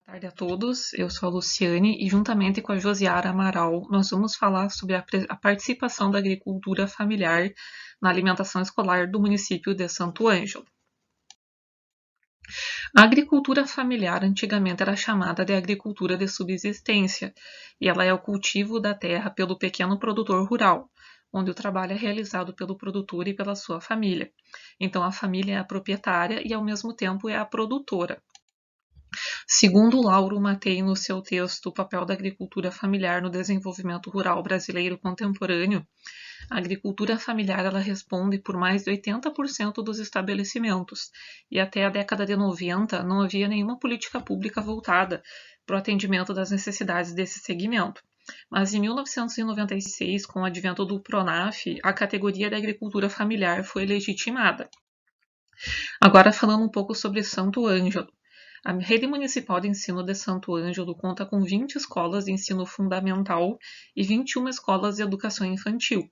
Boa tarde a todos, eu sou a Luciane e juntamente com a Josiara Amaral nós vamos falar sobre a participação da agricultura familiar na alimentação escolar do município de Santo Ângelo. A agricultura familiar antigamente era chamada de agricultura de subsistência e ela é o cultivo da terra pelo pequeno produtor rural, onde o trabalho é realizado pelo produtor e pela sua família. Então a família é a proprietária e ao mesmo tempo é a produtora. Segundo Lauro Matei no seu texto O papel da agricultura familiar no desenvolvimento rural brasileiro contemporâneo, a agricultura familiar ela responde por mais de 80% dos estabelecimentos, e até a década de 90 não havia nenhuma política pública voltada para o atendimento das necessidades desse segmento. Mas em 1996, com o advento do PRONAF, a categoria da agricultura familiar foi legitimada. Agora falando um pouco sobre Santo Ângelo. A rede municipal de ensino de Santo Ângelo conta com 20 escolas de ensino fundamental e 21 escolas de educação infantil,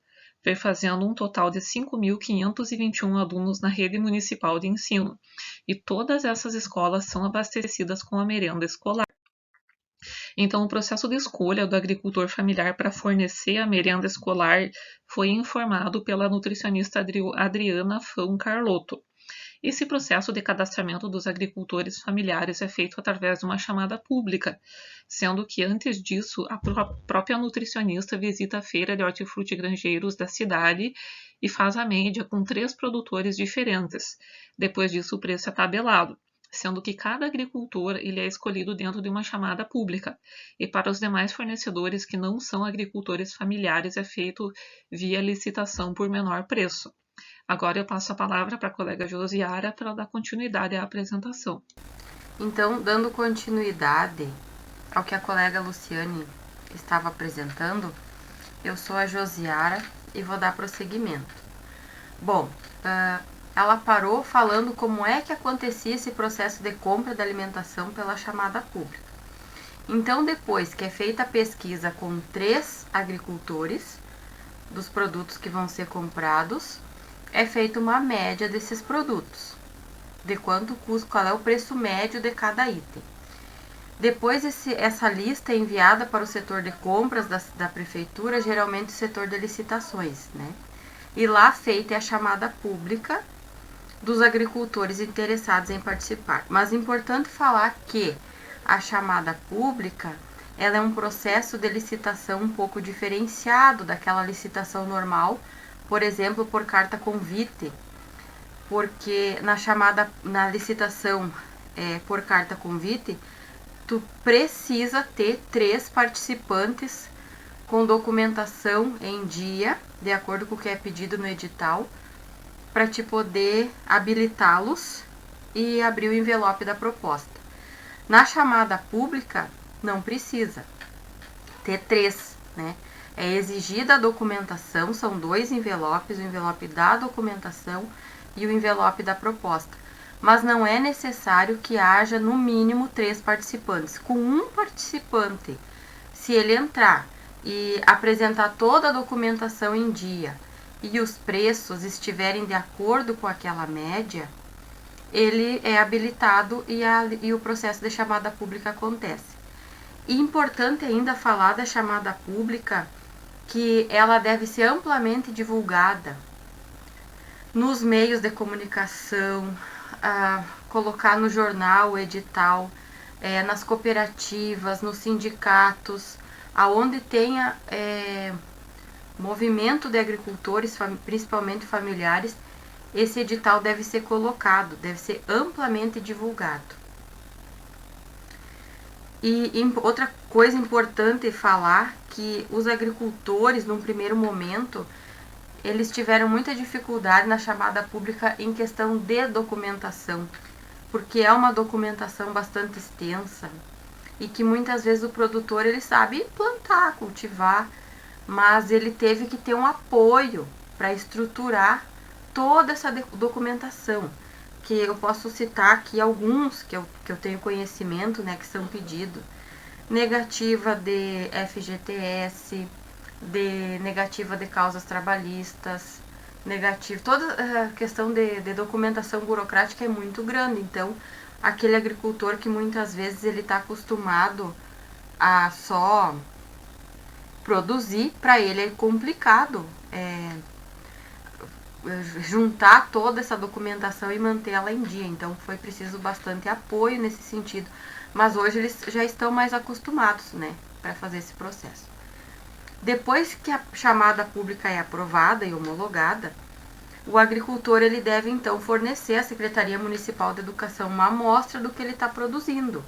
fazendo um total de 5.521 alunos na rede municipal de ensino. E todas essas escolas são abastecidas com a merenda escolar. Então, o processo de escolha do agricultor familiar para fornecer a merenda escolar foi informado pela nutricionista Adriana Fão Carlotto. Esse processo de cadastramento dos agricultores familiares é feito através de uma chamada pública, sendo que antes disso a própria nutricionista visita a feira de hortifrutigranjeiros da cidade e faz a média com 3 produtores diferentes. Depois disso o preço é tabelado, sendo que cada agricultor ele é escolhido dentro de uma chamada pública, e para os demais fornecedores que não são agricultores familiares é feito via licitação por menor preço. Agora eu passo a palavra para a colega Josiara para dar continuidade à apresentação. Então, dando continuidade ao que a colega Luciane estava apresentando, eu sou a Josiara e vou dar prosseguimento. Bom, ela parou falando como é que acontecia esse processo de compra da alimentação pela chamada pública. Então, depois que é feita a pesquisa com 3 agricultores dos produtos que vão ser comprados, é feita uma média desses produtos, de quanto custa, qual é o preço médio de cada item. Depois essa lista é enviada para o setor de compras da prefeitura, geralmente o setor de licitações, né? E lá feita é a chamada pública dos agricultores interessados em participar. Mas é importante falar que a chamada pública ela é um processo de licitação um pouco diferenciado daquela licitação normal, por exemplo, por carta convite, porque na licitação por carta convite, tu precisa ter 3 participantes com documentação em dia, de acordo com o que é pedido no edital, para te poder habilitá-los e abrir o envelope da proposta. Na chamada pública, não precisa ter 3, né? É exigida a documentação, são 2 envelopes, o envelope da documentação e o envelope da proposta. Mas não é necessário que haja no mínimo 3 participantes. Com um participante, se ele entrar e apresentar toda a documentação em dia e os preços estiverem de acordo com aquela média, ele é habilitado e o processo de chamada pública acontece. E importante ainda falar da chamada pública, que ela deve ser amplamente divulgada nos meios de comunicação, colocar no jornal o edital, nas cooperativas, nos sindicatos, aonde tenha movimento de agricultores, principalmente familiares, esse edital deve ser colocado, deve ser amplamente divulgado. E outra coisa importante falar que os agricultores, num primeiro momento, eles tiveram muita dificuldade na chamada pública em questão de documentação, porque é uma documentação bastante extensa e que muitas vezes o produtor ele sabe plantar, cultivar, mas ele teve que ter um apoio para estruturar toda essa documentação, que eu posso citar aqui alguns que eu tenho conhecimento, né, que são pedidos. Negativa de FGTS, negativa de causas trabalhistas, toda a questão de documentação burocrática é muito grande, então aquele agricultor que muitas vezes ele está acostumado a só produzir, para ele é complicado juntar toda essa documentação e mantê-la em dia. Então foi preciso bastante apoio nesse sentido, mas hoje eles já estão mais acostumados, né, para fazer esse processo. Depois que a chamada pública é aprovada e homologada, o agricultor ele deve então fornecer à Secretaria Municipal de Educação uma amostra do que ele está produzindo.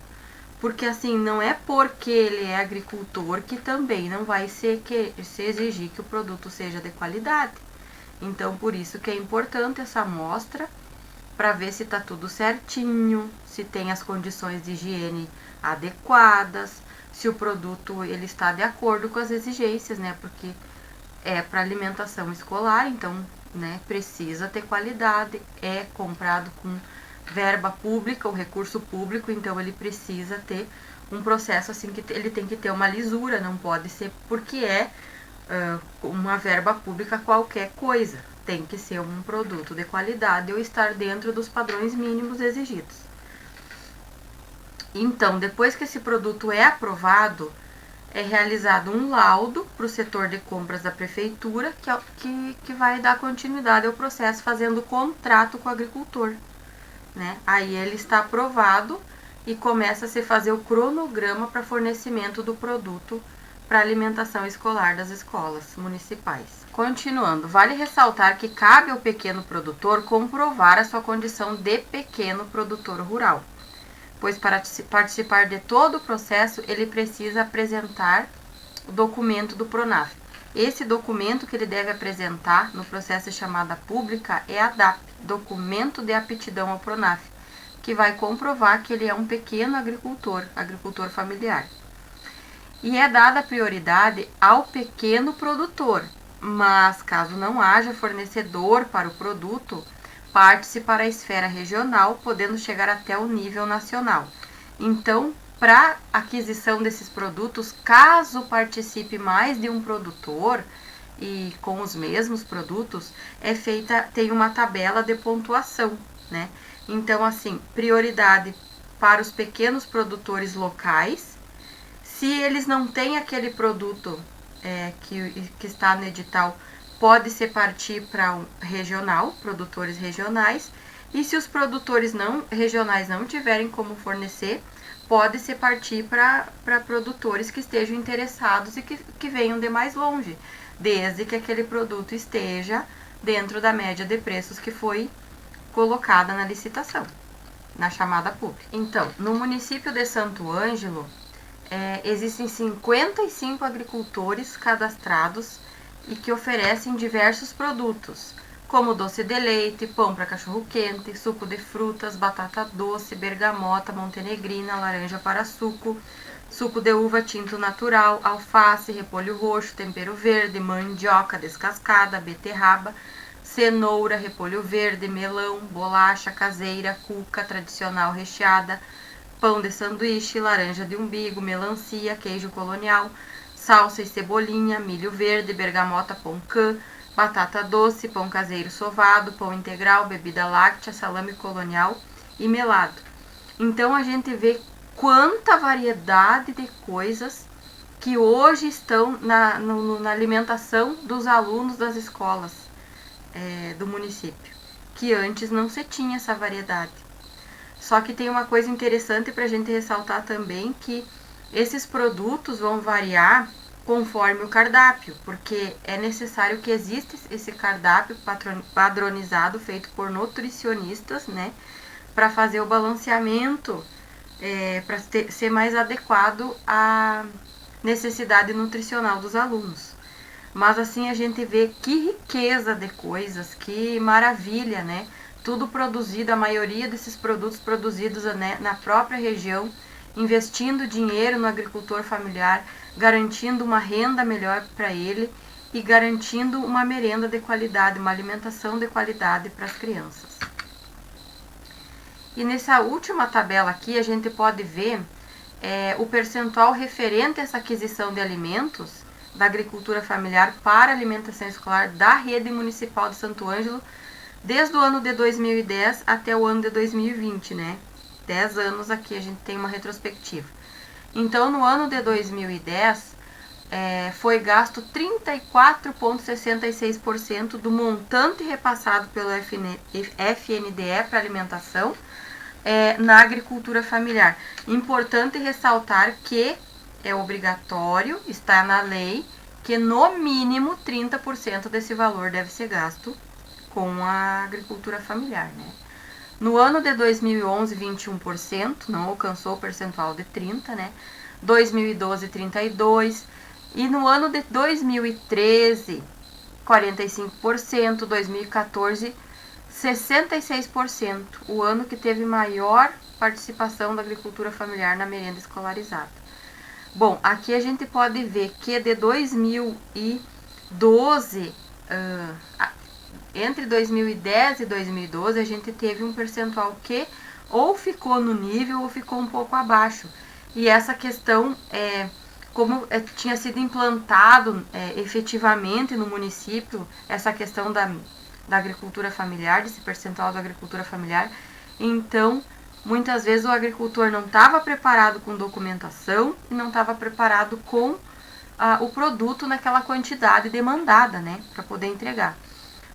Porque assim, não é porque ele é agricultor que também não vai se exigir que o produto seja de qualidade. Então, por isso que é importante essa amostra, para ver se está tudo certinho, se tem as condições de higiene adequadas, se o produto ele está de acordo com as exigências, né? Porque é para alimentação escolar, então, né, precisa ter qualidade, é comprado com verba pública, o recurso público, então ele precisa ter um processo assim que ele tem que ter uma lisura, não pode ser porque é uma verba pública qualquer coisa, tem que ser um produto de qualidade ou estar dentro dos padrões mínimos exigidos. Então, depois que esse produto é aprovado, é realizado um laudo para o setor de compras da prefeitura, que vai dar continuidade ao processo, fazendo contrato com o agricultor, né? Aí ele está aprovado e começa a se fazer o cronograma para fornecimento do produto para alimentação escolar das escolas municipais. Continuando, vale ressaltar que cabe ao pequeno produtor comprovar a sua condição de pequeno produtor rural, pois para participar de todo o processo ele precisa apresentar o documento do PRONAF. Esse documento que ele deve apresentar no processo de chamada pública é a DAP, Documento de Aptidão ao PRONAF, que vai comprovar que ele é um pequeno agricultor familiar. E é dada prioridade ao pequeno produtor, mas caso não haja fornecedor para o produto, parte-se para a esfera regional, podendo chegar até o nível nacional. Então, para aquisição desses produtos, caso participe mais de um produtor e com os mesmos produtos, tem uma tabela de pontuação, né? Então, assim, prioridade para os pequenos produtores locais. Se eles não têm aquele produto que está no edital, pode-se partir para um regional, produtores regionais. E se os produtores regionais não tiverem como fornecer, pode-se partir para produtores que estejam interessados e que venham de mais longe, desde que aquele produto esteja dentro da média de preços que foi colocada na licitação, na chamada pública. Então, no município de Santo Ângelo, existem 55 agricultores cadastrados e que oferecem diversos produtos, como doce de leite, pão para cachorro-quente, suco de frutas, batata doce, bergamota, montenegrina, laranja para suco, suco de uva tinto natural, alface, repolho roxo, tempero verde, mandioca descascada, beterraba, cenoura, repolho verde, melão, bolacha caseira, cuca tradicional recheada, pão de sanduíche, laranja de umbigo, melancia, queijo colonial, salsa e cebolinha, milho verde, bergamota pão-cã, batata doce, pão caseiro sovado, pão integral, bebida láctea, salame colonial e melado. Então a gente vê quanta variedade de coisas que hoje estão na alimentação dos alunos das escolas do município, que antes não se tinha essa variedade. Só que tem uma coisa interessante para a gente ressaltar também, que esses produtos vão variar conforme o cardápio, porque é necessário que exista esse cardápio padronizado, feito por nutricionistas, né, para fazer o balanceamento, para ser mais adequado à necessidade nutricional dos alunos. Mas assim a gente vê que riqueza de coisas, que maravilha, né? Tudo produzido, a maioria desses produtos produzidos, né, na própria região, investindo dinheiro no agricultor familiar, garantindo uma renda melhor para ele e garantindo uma merenda de qualidade, uma alimentação de qualidade para as crianças. E nessa última tabela aqui a gente pode ver o percentual referente a essa aquisição de alimentos da agricultura familiar para alimentação escolar da rede municipal de Santo Ângelo, desde o ano de 2010 até o ano de 2020, né? 10 anos aqui a gente tem uma retrospectiva. Então, no ano de 2010, foi gasto 34,66% do montante repassado pelo FNDE para alimentação na agricultura familiar. Importante ressaltar que é obrigatório, está na lei, que no mínimo 30% desse valor deve ser gasto com a agricultura familiar, né? No ano de 2011, 21%, não alcançou o percentual de 30%, né? 2012, 32%. E no ano de 2013, 45%. 2014, 66%. O ano que teve maior participação da agricultura familiar na merenda escolarizada. Bom, aqui a gente pode ver que de 2012... entre 2010 e 2012, a gente teve um percentual que ou ficou no nível ou ficou um pouco abaixo. E essa questão, como tinha sido implantado efetivamente no município, essa questão da agricultura familiar, desse percentual da agricultura familiar, então, muitas vezes o agricultor não estava preparado com documentação e não estava preparado com o produto naquela quantidade demandada, né, para poder entregar.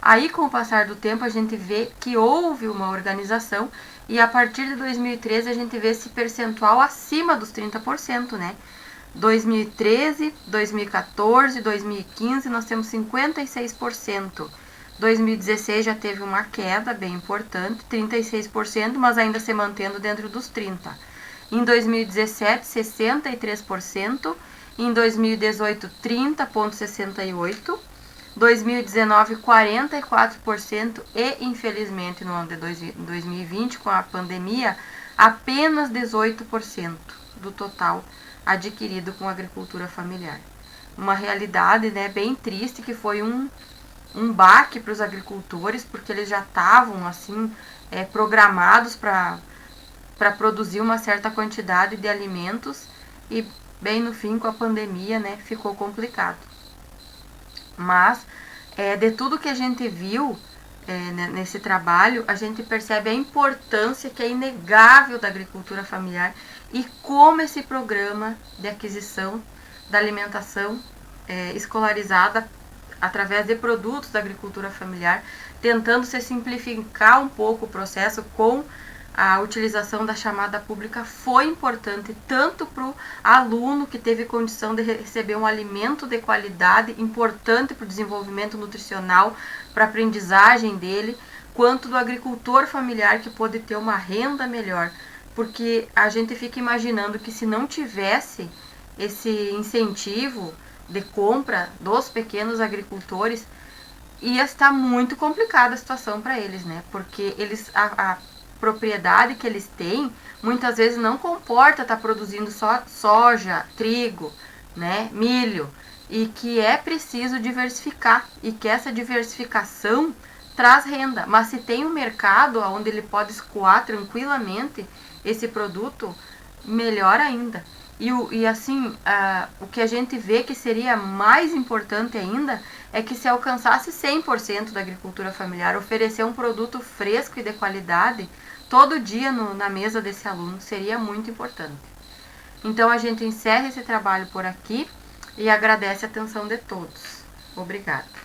Aí, com o passar do tempo, a gente vê que houve uma organização e a partir de 2013 a gente vê esse percentual acima dos 30%, né? 2013, 2014, 2015 nós temos 56%. 2016 já teve uma queda bem importante, 36%, mas ainda se mantendo dentro dos 30%. Em 2017, 63%. Em 2018, 30,68%. 2019, 44% e, infelizmente, no ano de 2020, com a pandemia, apenas 18% do total adquirido com a agricultura familiar. Uma realidade, né, bem triste, que foi um baque para os agricultores, porque eles já estavam assim programados para produzir uma certa quantidade de alimentos e, bem no fim, com a pandemia, né, ficou complicado. Mas, de tudo que a gente viu nesse trabalho, a gente percebe a importância que é inegável da agricultura familiar e como esse programa de aquisição da alimentação escolarizada através de produtos da agricultura familiar, tentando se simplificar um pouco o processo com a utilização da chamada pública, foi importante tanto para o aluno que teve condição de receber um alimento de qualidade, importante para o desenvolvimento nutricional, para a aprendizagem dele, quanto do agricultor familiar que pôde ter uma renda melhor. Porque a gente fica imaginando que se não tivesse esse incentivo de compra dos pequenos agricultores, ia estar muito complicada a situação para eles, né? Porque eles... a propriedade que eles têm, muitas vezes não comporta estar produzindo só soja, trigo, né, milho, e que é preciso diversificar, e que essa diversificação traz renda. Mas se tem um mercado onde ele pode escoar tranquilamente esse produto, melhor ainda. E assim, o que a gente vê que seria mais importante ainda é que se alcançasse 100% da agricultura familiar, oferecer um produto fresco e de qualidade todo dia na mesa desse aluno seria muito importante. Então a gente encerra esse trabalho por aqui e agradece a atenção de todos. Obrigada.